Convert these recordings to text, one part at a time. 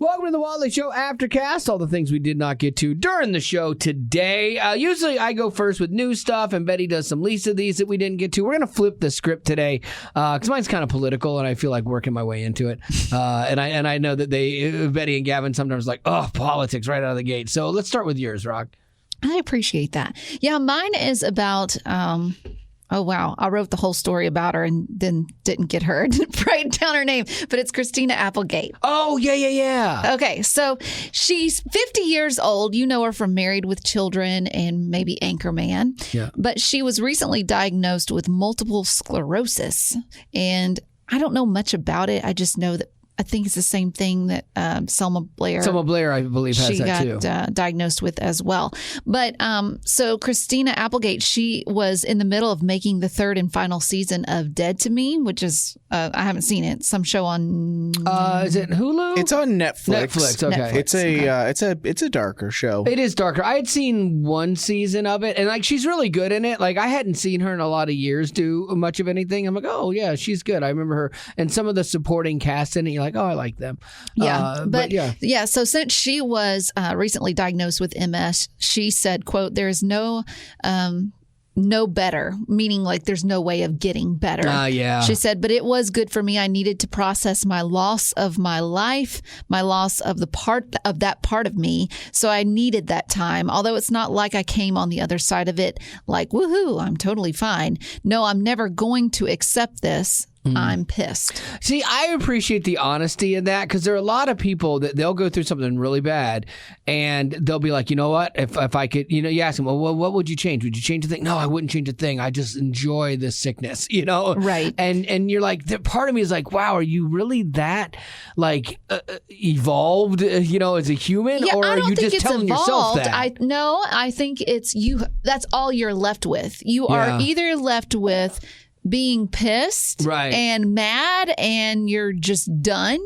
Welcome to the Wally Show Aftercast. All the things we did not get to during the show today. Usually I go first with new stuff, and Betty does some least of these that we didn't get to. We're going to flip the script today because mine's kind of political, and I feel like working my way into it. And I know that Betty and Gavin sometimes like, politics right out of the gate. So let's start with yours, Rock. I appreciate that. Yeah, mine is about... Oh, wow. I wrote the whole story about her and then didn't get her. Didn't write down her name, but it's Christina Applegate. Oh, yeah. Okay, so she's 50 years old. You know her from Married with Children and maybe Anchorman. Yeah. But she was recently diagnosed with multiple sclerosis. And I don't know much about it. I just know that I think it's the same thing that Selma Blair, I believe, has that too. She got diagnosed with as well. But so Christina Applegate, she was in the middle of making the third and final season of Dead to Me, which is, I haven't seen it, some show on... is it Hulu? It's on Netflix. Netflix, okay. It's a darker show. It is darker. I had seen one season of it, and like she's really good in it. Like I hadn't seen her in a lot of years do much of anything. I'm like, oh yeah, she's good. I remember her and some of the supporting cast in it. You're like, oh, I like them. Yeah, yeah. So since she was recently diagnosed with MS, she said, "quote There is no better," meaning like there's no way of getting better. Yeah. She said, "But it was good for me. I needed to process my loss of my life, my loss of that part of me. So I needed that time. Although it's not like I came on the other side of it like, woohoo, I'm totally fine. No, I'm never going to accept this. I'm pissed." See, I appreciate the honesty in that because there are a lot of people that they'll go through something really bad and they'll be like, you know what, if I could, you ask them, well, what would you change? Would you change a thing? No, I wouldn't change a thing. I just enjoy this sickness, Right. And you're like, part of me is like, wow, are you really that like evolved, as a human? Yeah, or I don't are you think just it's telling evolved. yourself that? I think it's you. That's all you're left with. You are either left with being pissed and mad and you're just done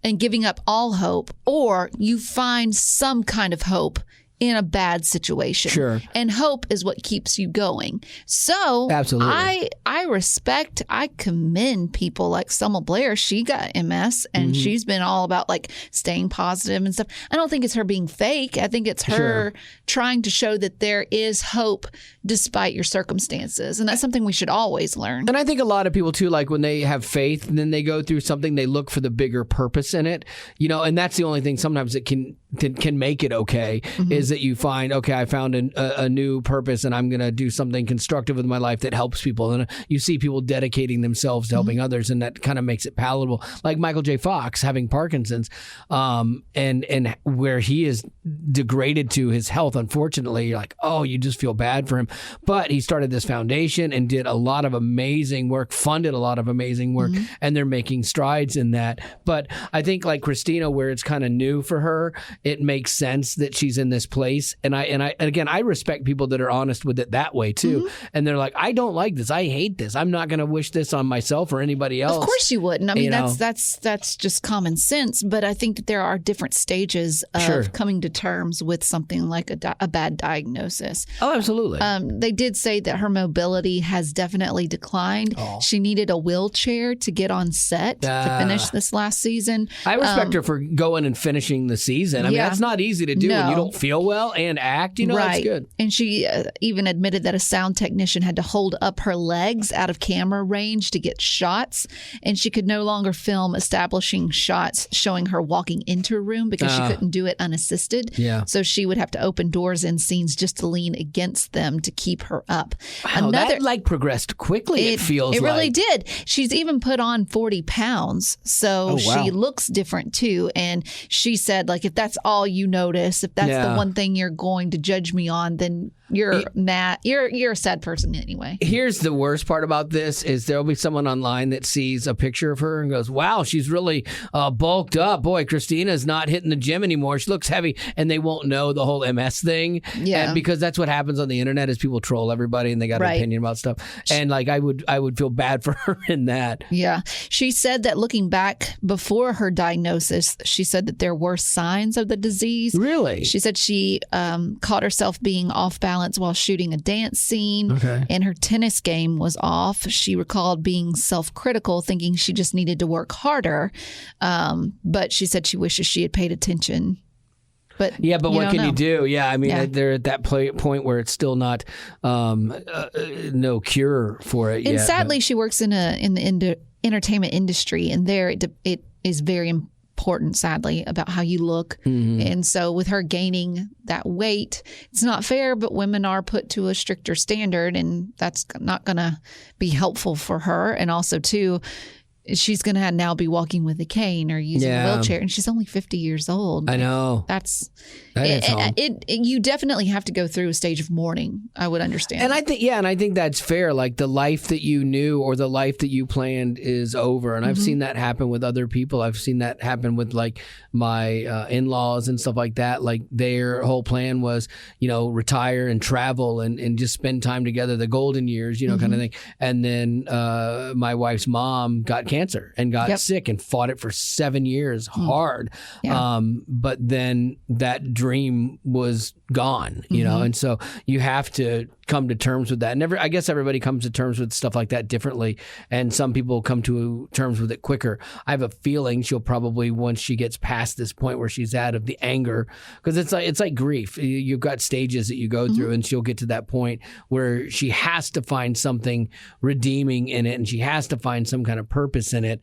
and giving up all hope, or you find some kind of hope in a bad situation. Sure. And hope is what keeps you going. So absolutely. I commend people like Selma Blair. She got MS and she's been all about like staying positive and stuff. I don't think it's her being fake. I think it's her trying to show that there is hope despite your circumstances. And that's something we should always learn. And I think a lot of people too, like when they have faith and then they go through something, they look for the bigger purpose in it, and that's the only thing sometimes that can make it okay is that you find, okay, I found a new purpose and I'm going to do something constructive with my life that helps people. And you see people dedicating themselves to helping others, and that kind of makes it palatable. Like Michael J. Fox having Parkinson's and where he is degraded to his health, unfortunately, you're like, oh, you just feel bad for him. But he started this foundation and did a lot of amazing work, funded a lot of amazing work, and they're making strides in that. But I think like Christina, where it's kind of new for her, it makes sense that she's in this place. And again, I respect people that are honest with it that way too. And they're like, I don't like this. I hate this. I'm not going to wish this on myself or anybody else. Of course you wouldn't. I mean, that's just common sense. But I think that there are different stages of coming to terms with something like a bad diagnosis. Oh, absolutely. They did say that her mobility has definitely declined. Oh. She needed a wheelchair to get on set to finish this last season. I respect her for going and finishing the season. I mean, that's not easy to do when you don't feel well and act. That's good. And she even admitted that a sound technician had to hold up her legs out of camera range to get shots, and she could no longer film establishing shots showing her walking into a room because she couldn't do it unassisted. Yeah. So she would have to open doors in scenes just to lean against them to keep her up. Wow, that progressed quickly, it feels like. It really did. She's even put on 40 pounds, so she looks different too. And she said, like, if that's all you notice, if that's the one thing you're going to judge me on, then you're mad. You're a sad person anyway. Here's the worst part about this is there'll be someone online that sees a picture of her and goes, wow, she's really bulked up. Boy, Christina's not hitting the gym anymore. She looks heavy. And they won't know the whole MS thing. Yeah. Because that's what happens on the internet is people troll everybody and they got an opinion about stuff. And like I would feel bad for her in that. Yeah. She said that looking back before her diagnosis, she said that there were signs of the disease. Really? She said she caught herself being off balance balance while shooting a dance scene, and her tennis game was off. She recalled being self-critical, thinking she just needed to work harder. But she said she wishes she had paid attention. But what can you do? Yeah, I mean, they're at that point where it's still not no cure for it yet. And sadly, she works in the entertainment industry, and there it is very important, sadly, about how you look. And so with her gaining that weight, it's not fair, but women are put to a stricter standard, and that's not going to be helpful for her. And also, too, she's going to now be walking with a cane or using a wheelchair, and she's only 50 years old. I know. You definitely have to go through a stage of mourning, I would understand. And I think that's fair. Like the life that you knew or the life that you planned is over. And I've seen that happen with other people. I've seen that happen with like my in-laws and stuff like that. Like their whole plan was, retire and travel and just spend time together, the golden years, kind of thing. And then my wife's mom got cancer and got sick and fought it for 7 years hard. But then that dream was gone, and so you have to come to terms with that. And I guess everybody comes to terms with stuff like that differently, and some people come to terms with it quicker. I have a feeling she'll probably, once she gets past this point where she's out of the anger, because it's like grief. You've got stages that you go through, and she'll get to that point where she has to find something redeeming in it, and she has to find some kind of purpose in it.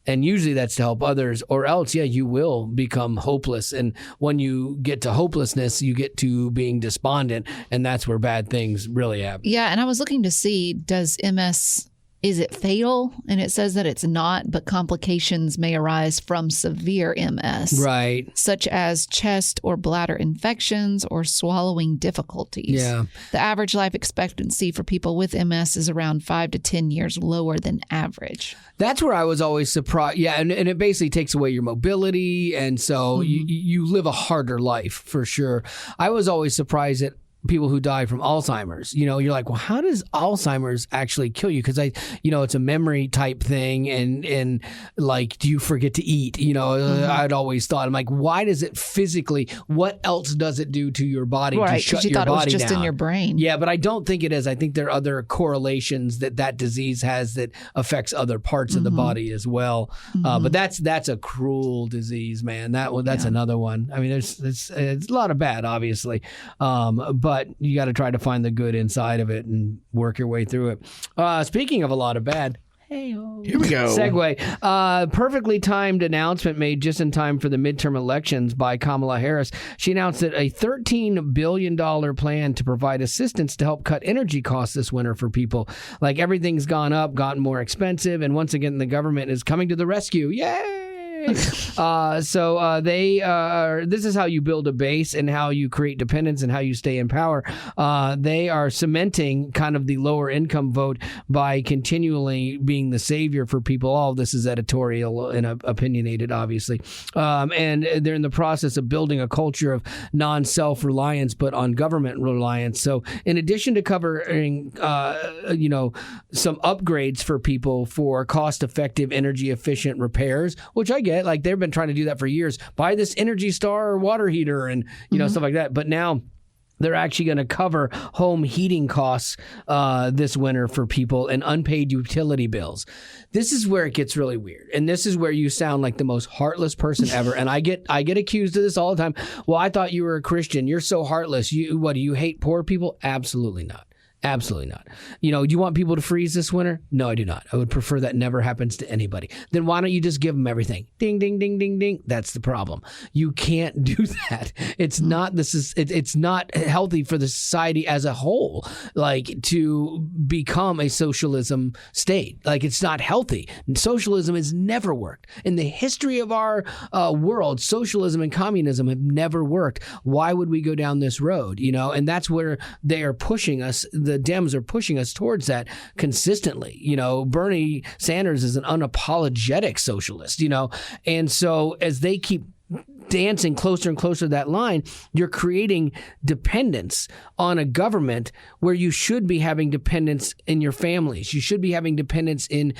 And usually that's to help others, or else, you will become hopeless. And when you get to hopelessness, you get to being despondent, and that's where bad things really happen. Yeah, and I was looking to see, does MS, is it fatal? And it says that it's not, but complications may arise from severe MS. Right. Such as chest or bladder infections or swallowing difficulties. Yeah. The average life expectancy for people with MS is around 5 to 10 years lower than average. That's where I was always surprised. Yeah, and it basically takes away your mobility, and so you live a harder life for sure. I was always surprised at people who die from Alzheimer's. You're like, well, how does Alzheimer's actually kill you? Because it's a memory type thing, and like, do you forget to eat? I'd always thought, I'm like, why does it physically? What else does it do to your body to shut your body down? Right, because you thought it was just in your brain. Yeah, but I don't think it is. I think there are other correlations that disease has that affects other parts of the body as well. But that's a cruel disease, man. That's another one. I mean, it's a lot of bad, obviously, but you got to try to find the good inside of it and work your way through it. Speaking of a lot of bad, here we go. Segue. Perfectly timed announcement made just in time for the midterm elections by Kamala Harris. She announced that a $13 billion plan to provide assistance to help cut energy costs this winter for people. Like, everything's gone up, gotten more expensive, and once again, the government is coming to the rescue. Yay! So this is how you build a base and how you create dependence and how you stay in power. They are cementing kind of the lower income vote by continually being the savior for people. All of this is editorial and opinionated, obviously. And they're in the process of building a culture of non-self-reliance, but on government reliance. So in addition to covering, some upgrades for people for cost-effective, energy-efficient repairs, which I get. Like, they've been trying to do that for years. Buy this Energy Star water heater and, stuff like that. But now they're actually going to cover home heating costs this winter for people and unpaid utility bills. This is where it gets really weird. And this is where you sound like the most heartless person ever. And I get accused of this all the time. Well, I thought you were a Christian. You're so heartless. Do you hate poor people? Absolutely not. Absolutely not. Do you want people to freeze this winter? No, I do not. I would prefer that never happens to anybody. Then why don't you just give them everything? Ding, ding, ding, ding, ding. That's the problem. You can't do that. It's not. It's not healthy for the society as a whole. Like, to become a socialism state. Like, it's not healthy. Socialism has never worked in the history of our world. Socialism and communism have never worked. Why would we go down this road? And that's where they are pushing us. The Dems are pushing us towards that consistently. Bernie Sanders is an unapologetic socialist, and so as they keep dancing closer and closer to that line, you're creating dependence on a government where you should be having dependence in your families. You should be having dependence in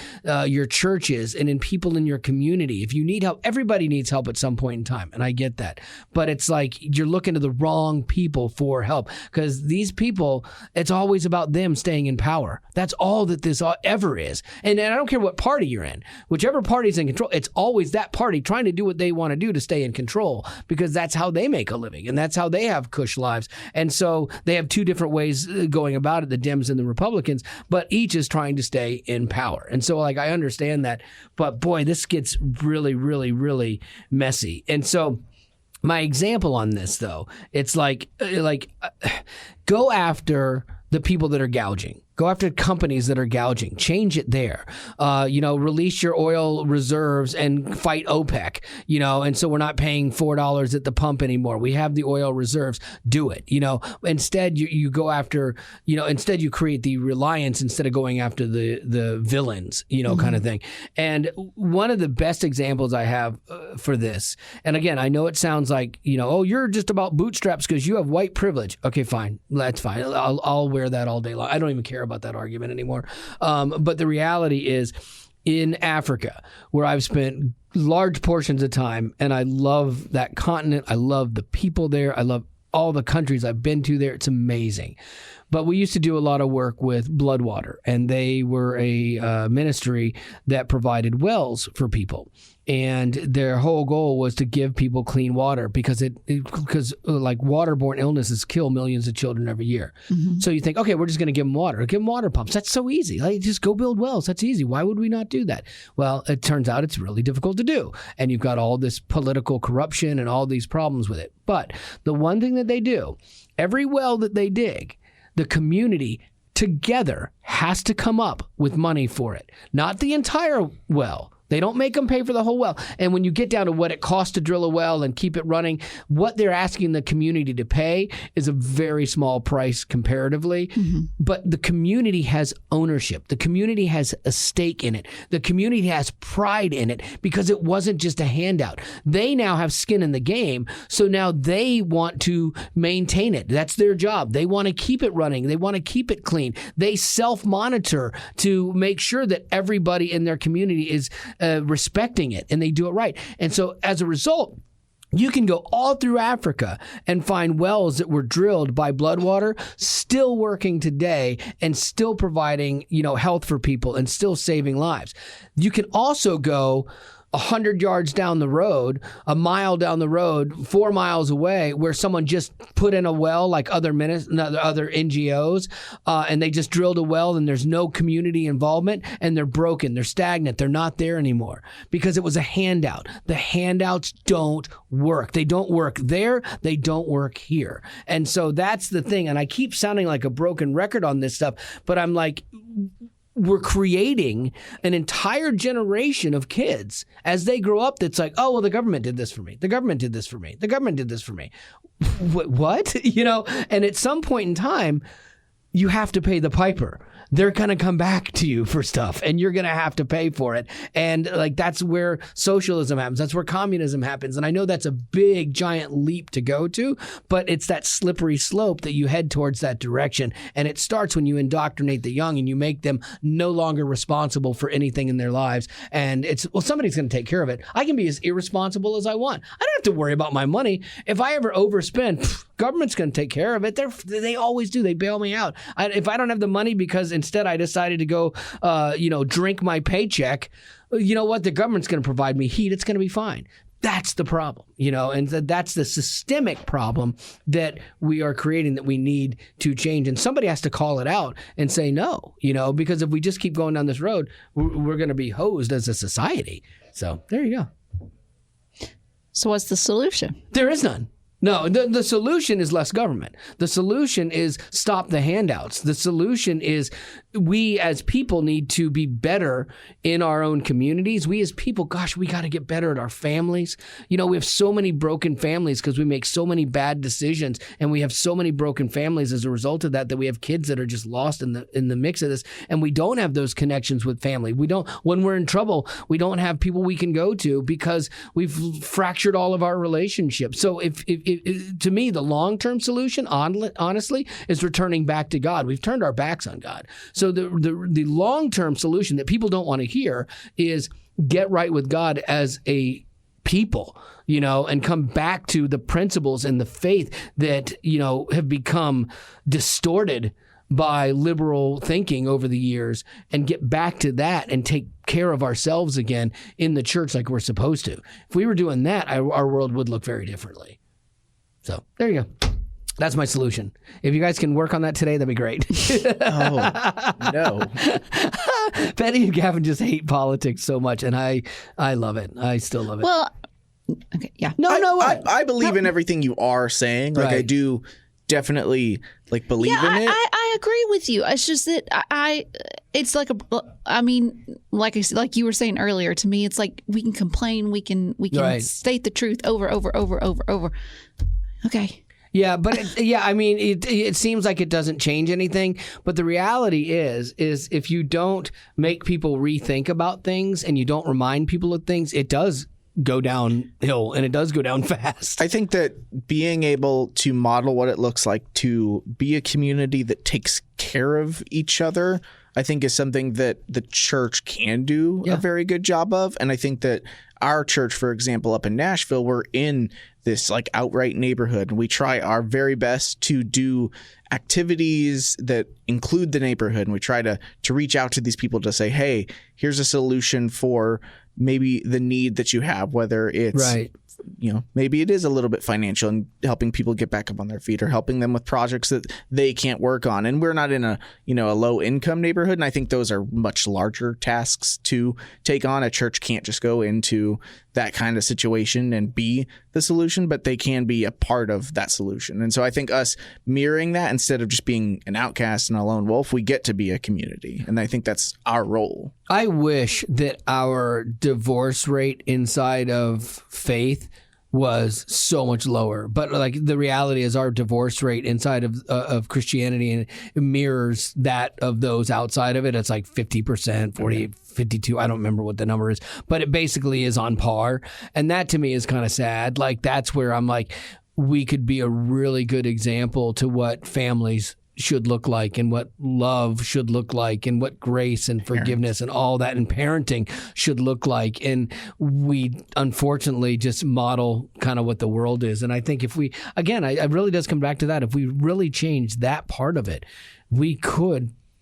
your churches and in people in your community. If you need help, everybody needs help at some point in time, and I get that. But it's like you're looking to the wrong people for help, because these people, it's always about them staying in power. That's all that this ever is. And I don't care what party you're in. Whichever party's in control, it's always that party trying to do what they want to do to stay in control, because that's how they make a living and that's how they have cush lives. And so they have two different ways going about it, the Dems and the Republicans, but each is trying to stay in power. And so like I understand that, but boy, this gets really, really, really messy. And so my example on this, though, it's like go after the people that are gouging. Go after companies that are gouging. Change it there. Release your oil reserves and fight OPEC, and so we're not paying $4 at the pump anymore. We have the oil reserves. Do it. Instead you go after, instead you create the reliance instead of going after the villains, kind of thing. And one of the best examples I have for this, and again, I know it sounds like, oh, you're just about bootstraps because you have white privilege. Okay, fine. That's fine. I'll wear that all day long. I don't even care about that argument anymore. But the reality is, in Africa, where I've spent large portions of time, and I love that continent. I love the people there. I love all the countries I've been to there. It's amazing. But we used to do a lot of work with Bloodwater, and they were a ministry that provided wells for people. And their whole goal was to give people clean water because like waterborne illnesses kill millions of children every year. Mm-hmm. So you think, okay, we're just going to give them water. Give them water pumps. That's so easy. Like, just go build wells. That's easy. Why would we not do that? Well, it turns out it's really difficult to do. And you've got all this political corruption and all these problems with it. But the one thing that they do, every well that they dig, the community together has to come up with money for it. Not the entire well. They don't make them pay for the whole well. And when you get down to what it costs to drill a well and keep it running, what they're asking the community to pay is a very small price comparatively. Mm-hmm. But the community has ownership. The community has a stake in it. The community has pride in it because it wasn't just a handout. They now have skin in the game. So now they want to maintain it. That's their job. They want to keep it running. They want to keep it clean. They self-monitor to make sure that everybody in their community is respecting it, and they do it right. And so as a result, you can go all through Africa and find wells that were drilled by Bloodwater still working today and still providing, health for people and still saving lives. You can also go 100 yards down the road, a mile down the road, 4 miles away, where someone just put in a well like other NGOs, and they just drilled a well and there's no community involvement and they're broken, they're stagnant, they're not there anymore because it was a handout. The handouts don't work. They don't work there. They don't work here. And so that's the thing. And I keep sounding like a broken record on this stuff, but I'm like, we're creating an entire generation of kids as they grow up that's like, oh, well, the government did this for me. The government did this for me. The government did this for me. What? And at some point in time, you have to pay the piper. They're going to come back to you for stuff and you're going to have to pay for it. And like, that's where socialism happens. That's where communism happens. And I know that's a big, giant leap to go to, but it's that slippery slope that you head towards that direction. And it starts when you indoctrinate the young and you make them no longer responsible for anything in their lives. And somebody's going to take care of it. I can be as irresponsible as I want. I don't have to worry about my money. If I ever overspend, government's going to take care of it. They always do. They bail me out. If I don't have the money because instead I decided to go, drink my paycheck, you know what? The government's going to provide me heat. It's going to be fine. That's the problem, and that's the systemic problem that we are creating that we need to change. And somebody has to call it out and say no, because if we just keep going down this road, we're going to be hosed as a society. So there you go. So what's the solution? There is none. No, the solution is less government. The solution is stop the handouts. The solution is we as people need to be better in our own communities. We as people, gosh, we got to get better at our families. We have so many broken families because we make so many bad decisions, and we have so many broken families as a result of that we have kids that are just lost in the mix of this, and we don't have those connections with family. We don't, when we're in trouble, we don't have people we can go to because we've fractured all of our relationships. So if to me, the long-term solution, honestly, is returning back to God. We've turned our backs on God. So the long-term solution that people don't want to hear is get right with God as a people, and come back to the principles and the faith that, have become distorted by liberal thinking over the years, and get back to that and take care of ourselves again in the church like we're supposed to. If we were doing that, our world would look very differently. So there you go. That's my solution. If you guys can work on that today, that'd be great. Oh, no. Betty and Gavin just hate politics so much, and I love it. I still love it. Well, okay, yeah. I believe in everything you are saying. Like, Right. I do definitely believe in it. I agree with you. It's just that it's like like you were saying earlier, to me, it's like we can complain, we can Right. state the truth over. Okay. Yeah, but it seems like it doesn't change anything. But the reality is if you don't make people rethink about things and you don't remind people of things, it does go downhill, and it does go down fast. I think that being able to model what it looks like to be a community that takes care of each other, I think is something that the church can do a very good job of. And I think that our church, for example, up in Nashville, we're in this outright neighborhood, and we try our very best to do activities that include the neighborhood. And we try to reach out to these people to say, hey, here's a solution for maybe the need that you have, whether it's Right. Maybe it is a little bit financial and helping people get back up on their feet, or helping them with projects that they can't work on. And we're not in a low income neighborhood. And I think those are much larger tasks to take on. A church can't just go into that kind of situation and be the solution, but they can be a part of that solution. And so I think us mirroring that instead of just being an outcast and a lone wolf, we get to be a community. And I think that's our role. I wish that our divorce rate inside of faith was so much lower, but the reality is our divorce rate inside of Christianity, and it mirrors that of those outside of it. It's 50%, 40, 52. I don't remember what the number is, but it basically is on par. And that to me is kind of sad. That's where I'm we could be a really good example to what families should look like, and what love should look like, and what grace and forgiveness and all that and parenting should look like. And we unfortunately just model kind of what the world is. And I think if we, again, it really does come back to that. If we really change that part of it, we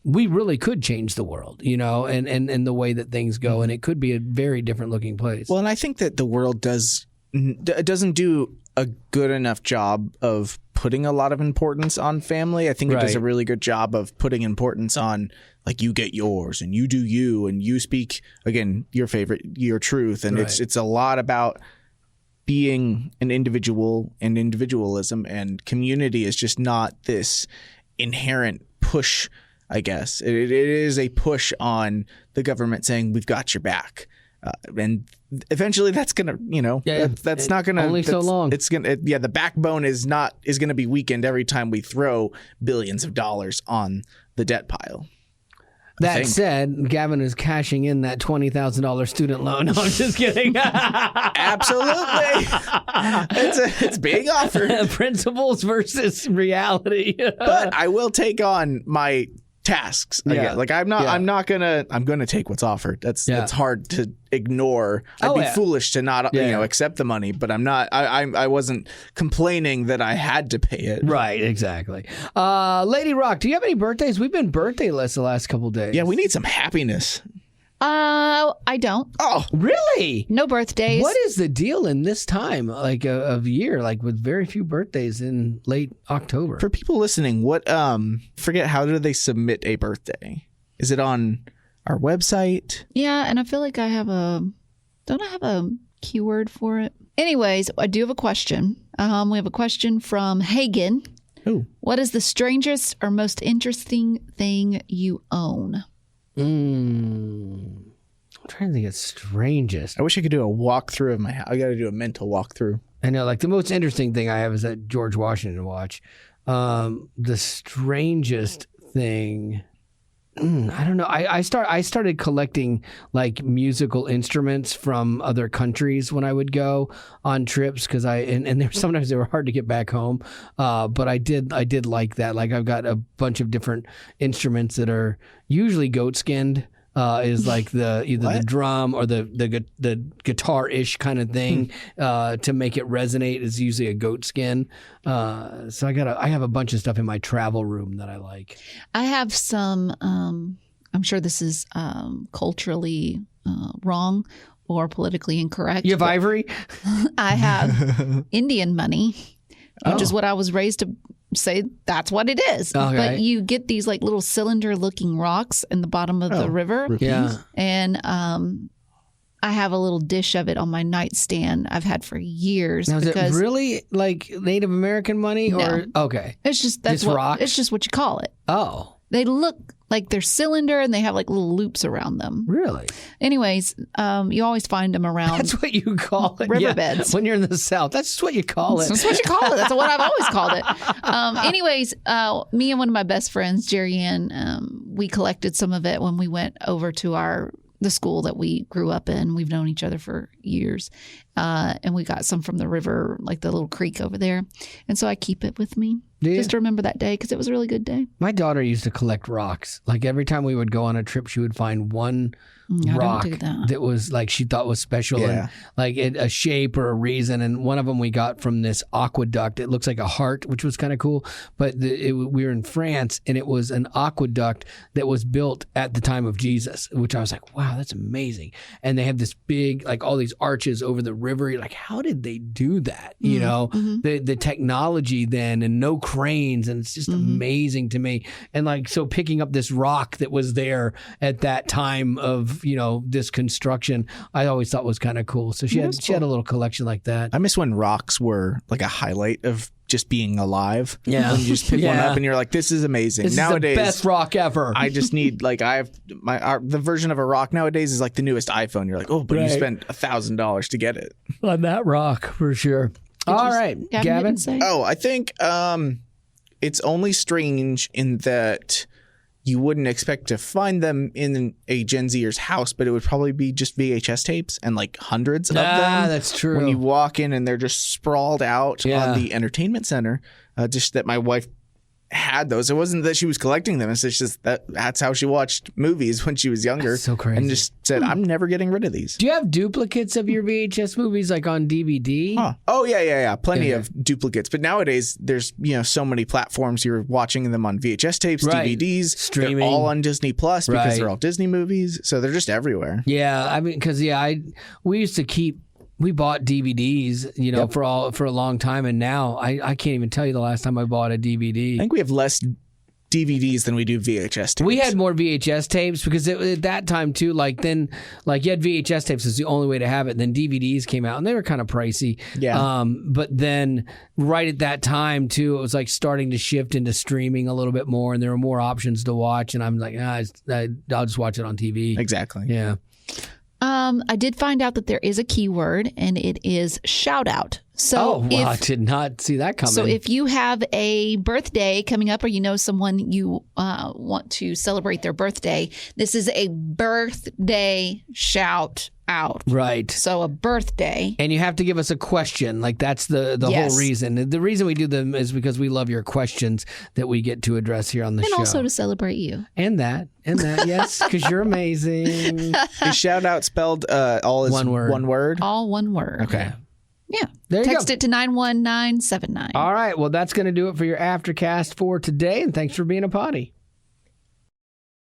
really could change the world, and the way that things go. And it could be a very different looking place. Well, and I think that the world doesn't do a good enough job of putting a lot of importance on family. I think it does a really good job of putting importance on you get yours and you do you, and you speak, again, your truth. And it's a lot about being an individual and individualism, and community is just not this inherent push, I guess. It is a push on the government saying, we've got your back. And eventually that's going to, that's not going to only so long. It's going to, the backbone is going to be weakened every time we throw billions of dollars on the debt pile. That said, Gavin is cashing in that $20,000 student loan. No, I'm just kidding. Absolutely. It's being offered. Principles versus reality. But I will take on my tasks again. I'm gonna take what's offered. That's hard to ignore. I'd be foolish to not accept the money, but I'm not. I wasn't complaining that I had to pay it. Right, exactly. Lady Rock, do you have any birthdays? We've been birthdayless the last couple days. Yeah, we need some happiness. I don't. Oh, really? No birthdays. What is the deal in this time of year, with very few birthdays in late October? For people listening, forget, how do they submit a birthday? Is it on our website? Yeah, and I feel like don't I have a keyword for it? Anyways, I do have a question. We have a question from Hagen. Ooh. What is the strangest or most interesting thing you own? I'm trying to think of strangest. I wish I could do a walkthrough of my house. I got to do a mental walkthrough. I know, like the most interesting thing I have is that George Washington watch. The strangest thing, I don't know. I started collecting like musical instruments from other countries when I would go on trips because sometimes they were hard to get back home. But I did like that. Like I've got a bunch of different instruments that are usually goat skinned. Is like the drum or the guitar-ish kind of thing to make it resonate is usually a goat skin. So I have a bunch of stuff in my travel room that I like. I have some. I'm sure this is culturally wrong or politically incorrect. You have ivory? I have Indian money, which is what I was raised to say that's what it is. Okay. But you get these like little cylinder looking rocks in the bottom of the river. Yeah. And I have a little dish of it on my nightstand I've had for years. Now, is it really like Native American money or okay? It's just rocks? It's just what you call it. Oh. They look like they're cylinder and they have like little loops around them. Really? Anyways, you always find them around. That's what you call it. Riverbeds. Yeah, when you're in the South, that's what you call it. That's what you call it. That's what I've always called it. Anyways, me and one of my best friends, Jerry Ann, we collected some of it when we went over to the school that we grew up in. We've known each other for years. And we got some from the river, like the little creek over there. And so I keep it with me just to remember that day because it was a really good day. My daughter used to collect rocks. Like every time we would go on a trip, she would find one rock that was like she thought was special and like a shape or a reason. And one of them we got from this aqueduct. It looks like a heart, which was kind of cool. But we were in France and it was an aqueduct that was built at the time of Jesus, which I was like, wow, that's amazing. And they have this big, like all these arches over the river. You're like, how did they do that? You know, the technology then and no cranes. And it's just amazing to me. And like, so picking up this rock that was there at that time of, this construction, I always thought was kind of cool. So she had a little collection like that. I miss when rocks were like a highlight of just being alive. Yeah. And you just pick one up and you're like, this is amazing. This nowadays, is the best rock ever. I just need like the version of a rock nowadays is like the newest iPhone. You're like, oh, but you spent $1,000 to get it. On that rock for sure. All right, Gavin. Oh, I think it's only strange in that you wouldn't expect to find them in a Gen Zer's house, but it would probably be just VHS tapes and like hundreds of them. That's true. When you walk in and they're just sprawled out on the entertainment center, just that my wife had those. It wasn't that she was collecting them. It's just that's how she watched movies when she was younger. That's so crazy. And just said, I'm never getting rid of these. Do you have duplicates of your VHS movies like on DVD? Huh. Oh, yeah. Plenty of duplicates. But nowadays, there's so many platforms. You're watching them on VHS tapes, DVDs. Streaming. They're all on Disney Plus because they're all Disney movies. So they're just everywhere. Yeah, I mean, because, we used to we bought DVDs, for a long time, and now I can't even tell you the last time I bought a DVD. I think we have less DVDs than we do VHS tapes. We had more VHS tapes because at that time too, you had VHS tapes is the only way to have it. And then DVDs came out and they were kind of pricey. Yeah. But then right at that time too, it was like starting to shift into streaming a little bit more, and there were more options to watch. And I'm like, I'll just watch it on TV. Exactly. Yeah. I did find out that there is a keyword, and it is shout out. So I did not see that coming. So if you have a birthday coming up, or you know someone you want to celebrate their birthday, this is a birthday shout out. Right. So a birthday. And you have to give us a question. Like that's the whole reason. The reason we do them is because we love your questions that we get to address here on the show. And also to celebrate you. And that, yes, because you're amazing. Is shout out spelled all as one word? One word? All one word. Okay. Yeah. There you Text go. it to 91979. All right. Well, that's going to do it for your Aftercast for today. And thanks for being a potty.